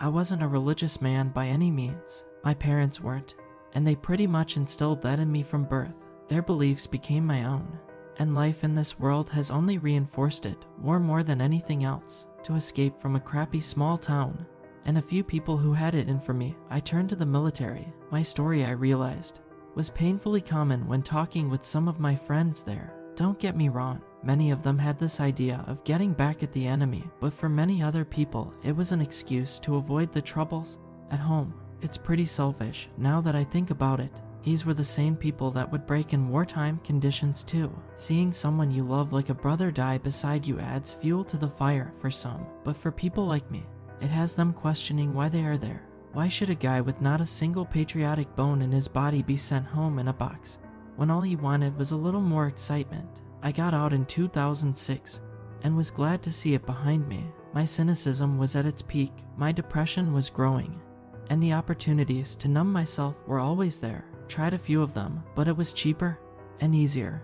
I wasn't a religious man by any means. My parents weren't, and they pretty much instilled that in me from birth. Their beliefs became my own, and life in this world has only reinforced it more than anything else. To escape from a crappy small town and a few people who had it in for me, I turned to the military. My story, I realized, was painfully common when talking with some of my friends there. Don't get me wrong, many of them had this idea of getting back at the enemy, but for many other people, it was an excuse to avoid the troubles at home. It's pretty selfish, now that I think about it. These were the same people that would break in wartime conditions too. Seeing someone you love like a brother die beside you adds fuel to the fire for some, but for people like me, it has them questioning why they are there. Why should a guy with not a single patriotic bone in his body be sent home in a box, when all he wanted was a little more excitement? I got out in 2006, and was glad to see it behind me. My cynicism was at its peak, my depression was growing, and the opportunities to numb myself were always there. Tried a few of them, but it was cheaper and easier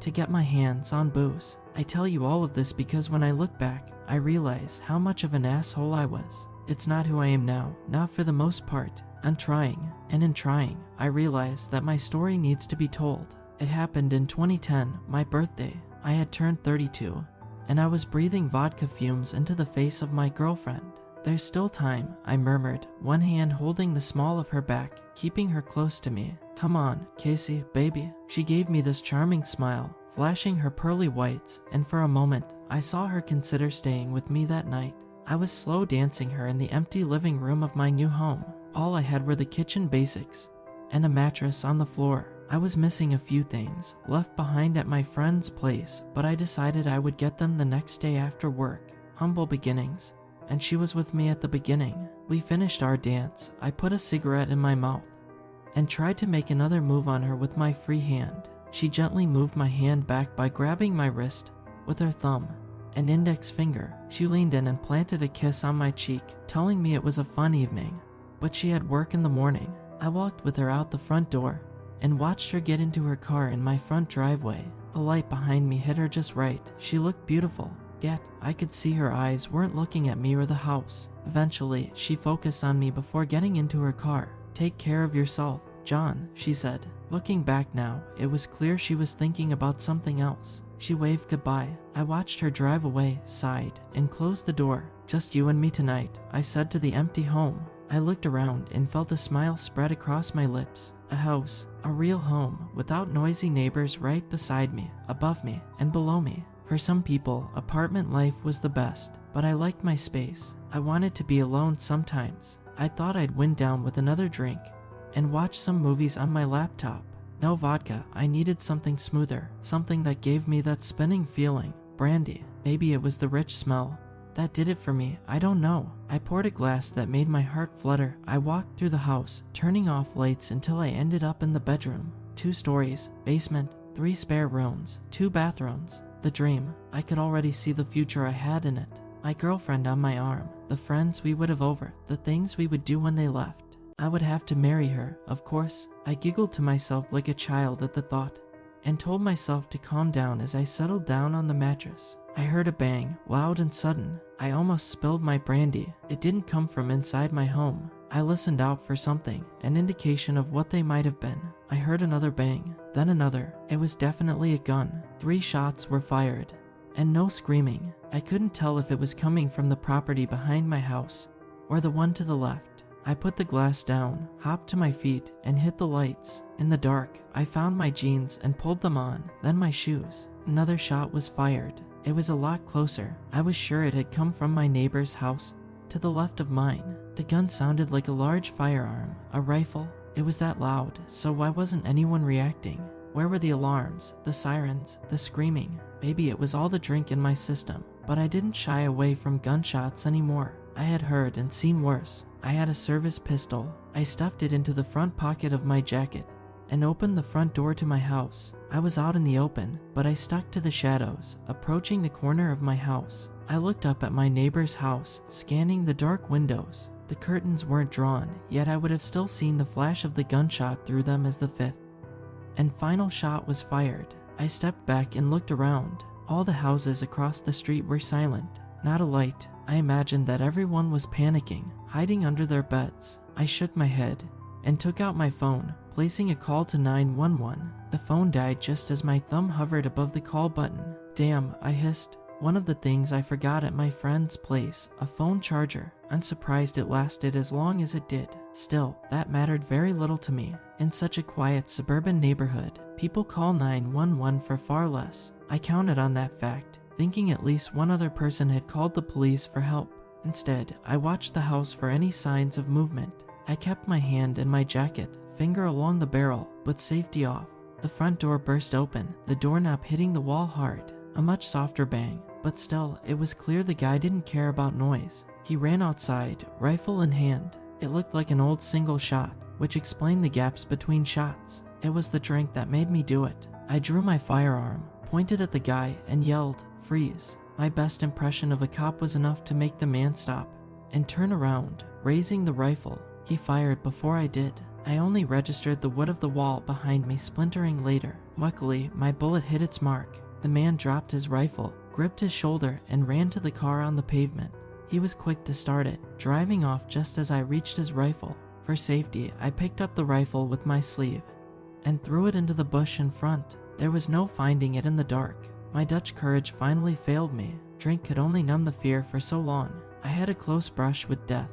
to get my hands on booze. I tell you all of this because when I look back, I realize how much of an asshole I was. It's not who I am now, not for the most part. I'm trying, and in trying, I realize that my story needs to be told. It happened in 2010, my birthday. I had turned 32, and I was breathing vodka fumes into the face of my girlfriend. There's still time, I murmured, one hand holding the small of her back, keeping her close to me. Come on, Casey, baby. She gave me this charming smile, flashing her pearly whites, and for a moment, I saw her consider staying with me that night. I was slow dancing her in the empty living room of my new home. All I had were the kitchen basics, and a mattress on the floor. I was missing a few things, left behind at my friend's place, but I decided I would get them the next day after work. Humble beginnings. And she was with me at the beginning. We finished our dance. I put a cigarette in my mouth and tried to make another move on her with my free hand. She gently moved my hand back by grabbing my wrist with her thumb and index finger. She leaned in and planted a kiss on my cheek, telling me it was a fun evening, but she had work in the morning. I walked with her out the front door and watched her get into her car in my front driveway. The light behind me hit her just right. She looked beautiful. Yet, I could see her eyes weren't looking at me or the house. Eventually, she focused on me before getting into her car. Take care of yourself, John, she said. Looking back now, it was clear she was thinking about something else. She waved goodbye. I watched her drive away, sighed, and closed the door. Just you and me tonight, I said to the empty home. I looked around and felt a smile spread across my lips. A house, a real home, without noisy neighbors right beside me, above me, and below me. For some people, apartment life was the best, but I liked my space. I wanted to be alone sometimes. I thought I'd wind down with another drink and watch some movies on my laptop. No vodka, I needed something smoother, something that gave me that spinning feeling. Brandy, maybe it was the rich smell that did it for me, I don't know. I poured a glass that made my heart flutter. I walked through the house, turning off lights until I ended up in the bedroom. 2 stories, basement, 3 spare rooms, 2 bathrooms. The dream. I could already see the future I had in it. My girlfriend on my arm, the friends we would have over, the things we would do when they left. I would have to marry her, of course. I giggled to myself like a child at the thought, and told myself to calm down as I settled down on the mattress. I heard a bang, loud and sudden. I almost spilled my brandy. It didn't come from inside my home. I listened out for something, an indication of what they might have been. I heard another bang, then another. It was definitely a gun. 3 shots were fired, and no screaming. I couldn't tell if it was coming from the property behind my house or the one to the left. I put the glass down, hopped to my feet, and hit the lights. In the dark, I found my jeans and pulled them on, then my shoes. Another shot was fired. It was a lot closer. I was sure it had come from my neighbor's house to the left of mine. The gun sounded like a large firearm, a rifle. It was that loud, so why wasn't anyone reacting? Where were the alarms, the sirens, the screaming? Maybe it was all the drink in my system, but I didn't shy away from gunshots anymore. I had heard and seen worse. I had a service pistol. I stuffed it into the front pocket of my jacket and opened the front door to my house. I was out in the open, but I stuck to the shadows, approaching the corner of my house. I looked up at my neighbor's house, scanning the dark windows. The curtains weren't drawn, yet I would have still seen the flash of the gunshot through them as the 5th and final shot was fired. I stepped back and looked around. All the houses across the street were silent. Not a light. I imagined that everyone was panicking, hiding under their beds. I shook my head and took out my phone, placing a call to 911. The phone died just as my thumb hovered above the call button. Damn, I hissed. One of the things I forgot at my friend's place, a phone charger. I'm surprised it lasted as long as it did. Still, that mattered very little to me. In such a quiet suburban neighborhood, people call 911 for far less. I counted on that fact, thinking at least one other person had called the police for help. Instead, I watched the house for any signs of movement. I kept my hand in my jacket, finger along the barrel, but safety off. The front door burst open, the doorknob hitting the wall hard. A much softer bang, but still, it was clear the guy didn't care about noise. He ran outside, rifle in hand. It looked like an old single shot, which explained the gaps between shots. It was the drink that made me do it. I drew my firearm, pointed at the guy, and yelled, "Freeze." My best impression of a cop was enough to make the man stop and turn around, raising the rifle. He fired before I did. I only registered the wood of the wall behind me splintering later. Luckily, my bullet hit its mark. The man dropped his rifle, gripped his shoulder, and ran to the car on the pavement. He was quick to start it, driving off just as I reached his rifle. For safety, I picked up the rifle with my sleeve and threw it into the bush in front. There was no finding it in the dark. My Dutch courage finally failed me. Drink could only numb the fear for so long. I had a close brush with death,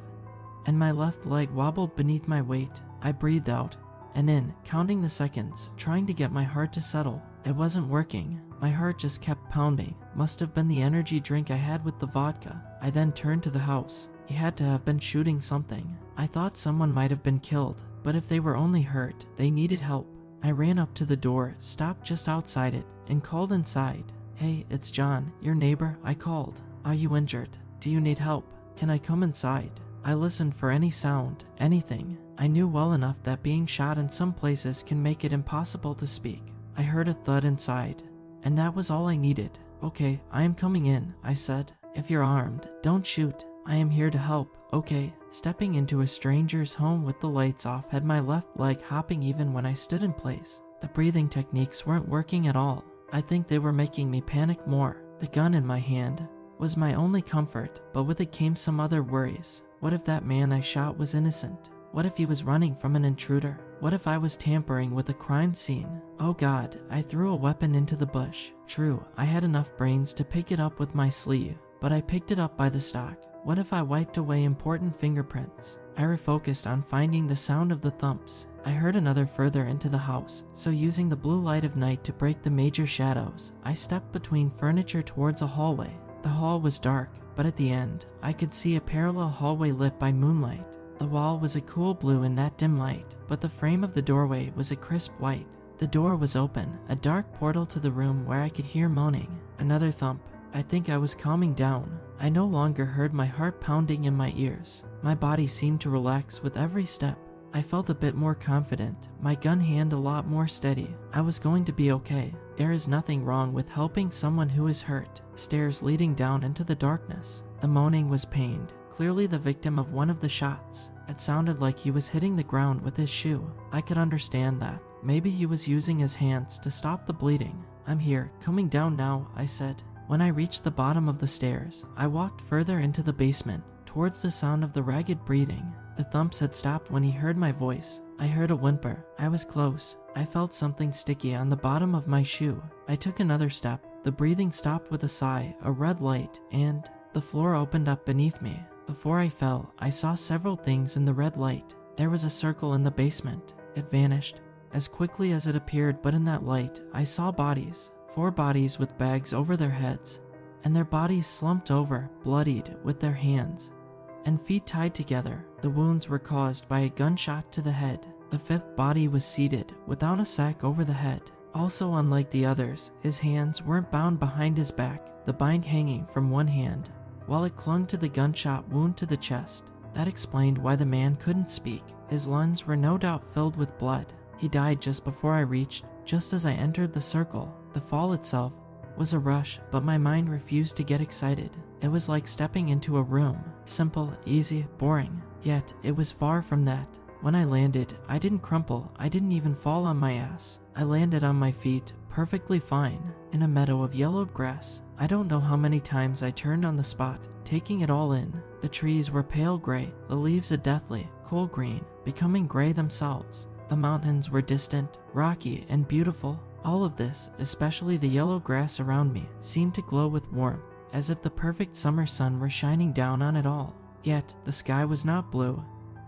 and my left leg wobbled beneath my weight. I breathed out and in, counting the seconds, trying to get my heart to settle. It wasn't working. My heart just kept pounding. Must have been the energy drink I had with the vodka. I then turned to the house. He had to have been shooting something. I thought someone might have been killed, but if they were only hurt, they needed help. I ran up to the door, stopped just outside it, and called inside. "Hey, it's John, your neighbor," I called. "Are you injured? Do you need help? Can I come inside?" I listened for any sound, anything. I knew well enough that being shot in some places can make it impossible to speak. I heard a thud inside, and that was all I needed. "Okay, I am coming in," I said. "If you're armed, don't shoot. I am here to help, okay?" Stepping into a stranger's home with the lights off had my left leg hopping even when I stood in place. The breathing techniques weren't working at all. I think they were making me panic more. The gun in my hand was my only comfort, but with it came some other worries. What if that man I shot was innocent? What if he was running from an intruder? What if I was tampering with a crime scene? Oh God, I threw a weapon into the bush. True, I had enough brains to pick it up with my sleeve, but I picked it up by the stock. What if I wiped away important fingerprints? I refocused on finding the sound of the thumps. I heard another further into the house, so using the blue light of night to break the major shadows, I stepped between furniture towards a hallway. The hall was dark, but at the end, I could see a parallel hallway lit by moonlight. The wall was a cool blue in that dim light, but the frame of the doorway was a crisp white. The door was open, a dark portal to the room where I could hear moaning. Another thump. I think I was calming down. I no longer heard my heart pounding in my ears. My body seemed to relax with every step. I felt a bit more confident, my gun hand a lot more steady. I was going to be okay. There is nothing wrong with helping someone who is hurt. Stairs leading down into the darkness. The moaning was pained, clearly the victim of one of the shots. It sounded like he was hitting the ground with his shoe. I could understand that. Maybe he was using his hands to stop the bleeding. "I'm here, coming down now," I said. When I reached the bottom of the stairs, I walked further into the basement, towards the sound of the ragged breathing. The thumps had stopped when he heard my voice. I heard a whimper. I was close. I felt something sticky on the bottom of my shoe. I took another step. The breathing stopped with a sigh, a red light, and the floor opened up beneath me. Before I fell, I saw several things in the red light. There was a circle in the basement. It vanished as quickly as it appeared, but in that light, I saw bodies. 4 bodies with bags over their heads, and their bodies slumped over, bloodied, with their hands and feet tied together. The wounds were caused by a gunshot to the head. The 5th body was seated, without a sack over the head. Also, unlike the others, his hands weren't bound behind his back, the bind hanging from one hand, while it clung to the gunshot wound to the chest. That explained why the man couldn't speak. His lungs were no doubt filled with blood. He died just before I reached, just as I entered the circle. The fall itself was a rush, but my mind refused to get excited. It was like stepping into a room. Simple, easy, boring. Yet, it was far from that. When I landed, I didn't crumple, I didn't even fall on my ass. I landed on my feet, perfectly fine, in a meadow of yellowed grass. I don't know how many times I turned on the spot, taking it all in. The trees were pale gray, the leaves a deathly, cool green, becoming gray themselves. The mountains were distant, rocky, and beautiful. All of this, especially the yellow grass around me, seemed to glow with warmth, as if the perfect summer sun were shining down on it all. Yet, the sky was not blue,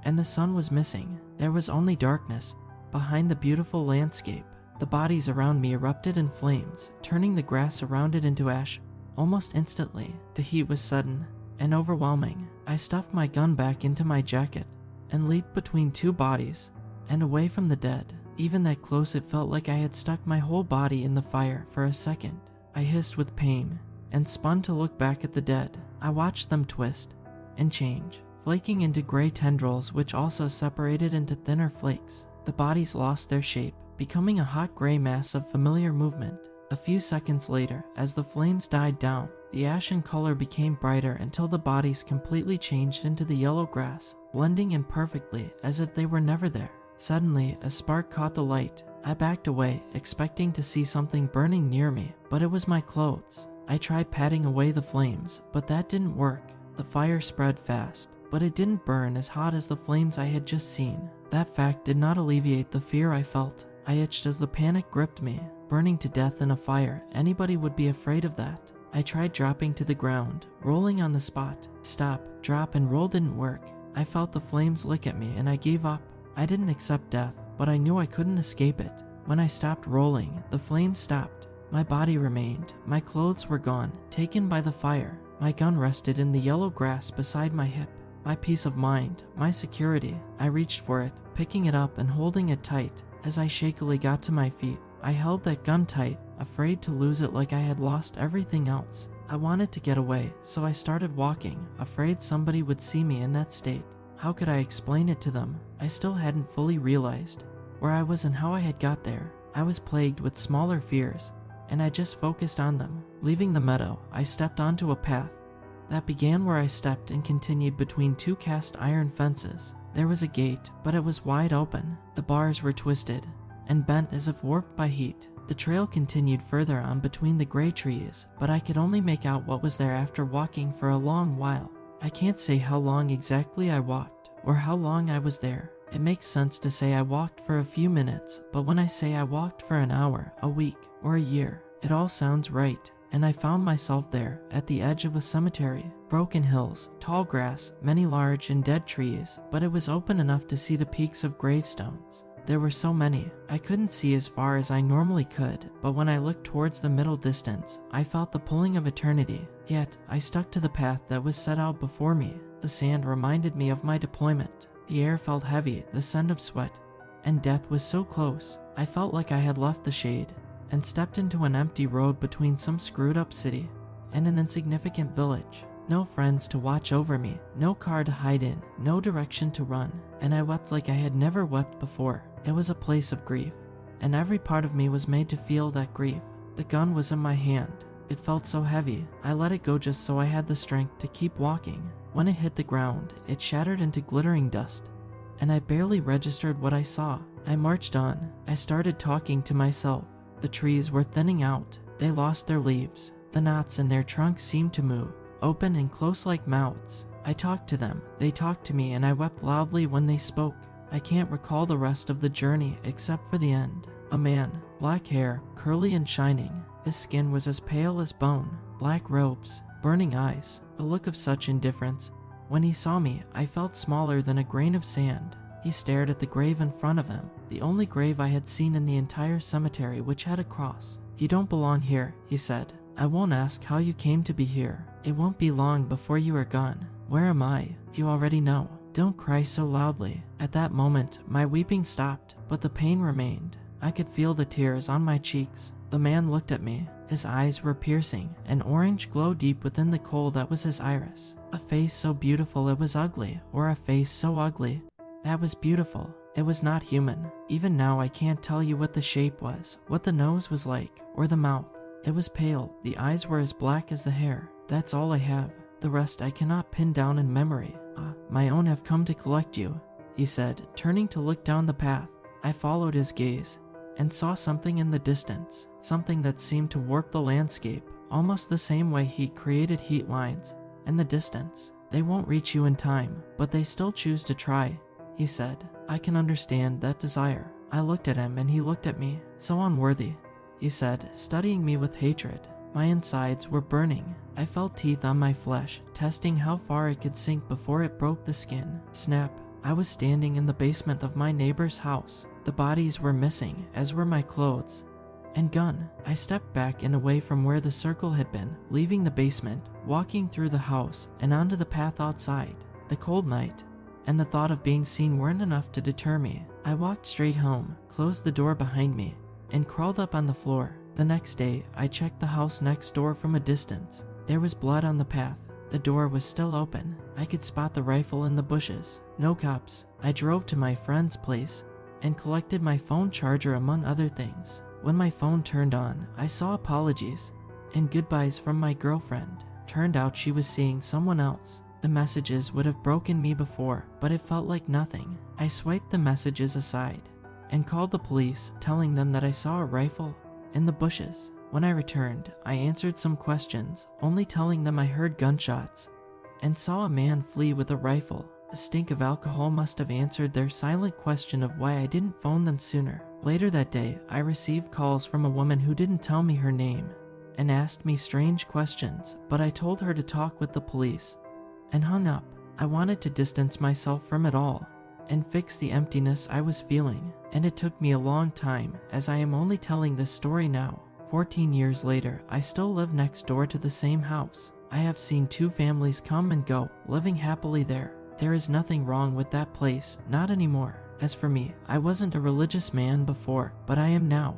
and the sun was missing. There was only darkness behind the beautiful landscape. The bodies around me erupted in flames, turning the grass around it into ash almost instantly. The heat was sudden and overwhelming. I stuffed my gun back into my jacket and leaped between two bodies and away from the dead. Even that close, it felt like I had stuck my whole body in the fire for a second. I hissed with pain and spun to look back at the dead. I watched them twist and change, flaking into gray tendrils which also separated into thinner flakes. The bodies lost their shape, becoming a hot gray mass of familiar movement. A few seconds later, as the flames died down, the ashen color became brighter until the bodies completely changed into the yellow grass, blending in perfectly as if they were never there. Suddenly, a spark caught the light. I backed away, expecting to see something burning near me, but it was my clothes. I tried patting away the flames, but that didn't work. The fire spread fast, but it didn't burn as hot as the flames I had just seen. That fact did not alleviate the fear I felt. I itched as the panic gripped me. Burning to death in a fire, anybody would be afraid of that. I tried dropping to the ground, rolling on the spot. Stop, drop, and roll didn't work. I felt the flames lick at me and I gave up. I didn't accept death, but I knew I couldn't escape it. When I stopped rolling, the flames stopped. My body remained. My clothes were gone, taken by the fire. My gun rested in the yellow grass beside my hip. My peace of mind, my security. I reached for it, picking it up and holding it tight. As I shakily got to my feet, I held that gun tight, afraid to lose it like I had lost everything else. I wanted to get away, so I started walking, afraid somebody would see me in that state. How could I explain it to them? I still hadn't fully realized where I was and how I had got there. I was plagued with smaller fears, and I just focused on them. Leaving the meadow, I stepped onto a path that began where I stepped and continued between two cast iron fences. There was a gate, but it was wide open. The bars were twisted and bent as if warped by heat. The trail continued further on between the gray trees, but I could only make out what was there after walking for a long while. I can't say how long exactly I walked, or how long I was there. It makes sense to say I walked for a few minutes, but when I say I walked for an hour, a week, or a year, it all sounds right. And I found myself there, at the edge of a cemetery. Broken hills, tall grass, many large and dead trees, but it was open enough to see the peaks of gravestones. There were so many, I couldn't see as far as I normally could, but when I looked towards the middle distance, I felt the pulling of eternity. Yet, I stuck to the path that was set out before me. The sand reminded me of my deployment. The air felt heavy, the scent of sweat, and death was so close. I felt like I had left the shade and stepped into an empty road between some screwed up city and an insignificant village. No friends to watch over me, no car to hide in, no direction to run, and I wept like I had never wept before. It was a place of grief, and every part of me was made to feel that grief. The gun was in my hand. It felt so heavy. I let it go just so I had the strength to keep walking. When it hit the ground, it shattered into glittering dust, and I barely registered what I saw. I marched on. I started talking to myself. The trees were thinning out. They lost their leaves. The knots in their trunks seemed to move, open and close like mouths. I talked to them. They talked to me, and I wept loudly when they spoke. I can't recall the rest of the journey except for the end. A man, black hair, curly and shining. His skin was as pale as bone. Black robes, burning eyes, a look of such indifference. When he saw me, I felt smaller than a grain of sand. He stared at the grave in front of him, the only grave I had seen in the entire cemetery, which had a cross. "You don't belong here," he said. "I won't ask how you came to be here. It won't be long before you are gone. Where am I? You already know. Don't cry so loudly." At that moment, my weeping stopped, but the pain remained. I could feel the tears on my cheeks. The man looked at me. His eyes were piercing, an orange glow deep within the coal that was his iris. A face so beautiful it was ugly, or a face so ugly that was beautiful. It was not human. Even now I can't tell you what the shape was, what the nose was like, or the mouth. It was pale, the eyes were as black as the hair. That's all I have. The rest I cannot pin down in memory. My own have come to collect you. he said, turning to look down the path. I followed his gaze and saw something in the distance, something that seemed to warp the landscape, almost the same way he created heat lines in the distance. They won't reach you in time, but they still choose to try, he said. I can understand that desire. I looked at him and he looked at me. So unworthy, he said, studying me with hatred. My insides were burning. I felt teeth on my flesh, testing how far it could sink before it broke the skin. Snap. I was standing in the basement of my neighbor's house. The bodies were missing, as were my clothes and gun. I stepped back and away from where the circle had been, leaving the basement, walking through the house and onto the path outside. The cold night and the thought of being seen weren't enough to deter me. I walked straight home, closed the door behind me, and crawled up on the floor. The next day, I checked the house next door from a distance. There was blood on the path. The door was still open. I could spot the rifle in the bushes. No cops. I drove to my friend's place and collected my phone charger among other things. When my phone turned on, I saw apologies and goodbyes from my girlfriend. Turned out she was seeing someone else. The messages would have broken me before, but it felt like nothing. I swiped the messages aside and called the police, telling them that I saw a rifle in the bushes. When I returned, I answered some questions, only telling them I heard gunshots and saw a man flee with a rifle. The stink of alcohol must have answered their silent question of why I didn't phone them sooner. Later that day, I received calls from a woman who didn't tell me her name and asked me strange questions, but I told her to talk with the police and hung up. I wanted to distance myself from it all and fix the emptiness I was feeling, and it took me a long time, as I am only telling this story now. 14 years later, I still live next door to the same house. I have seen 2 families come and go, living happily there. There is nothing wrong with that place, not anymore. As for me, I wasn't a religious man before, but I am now.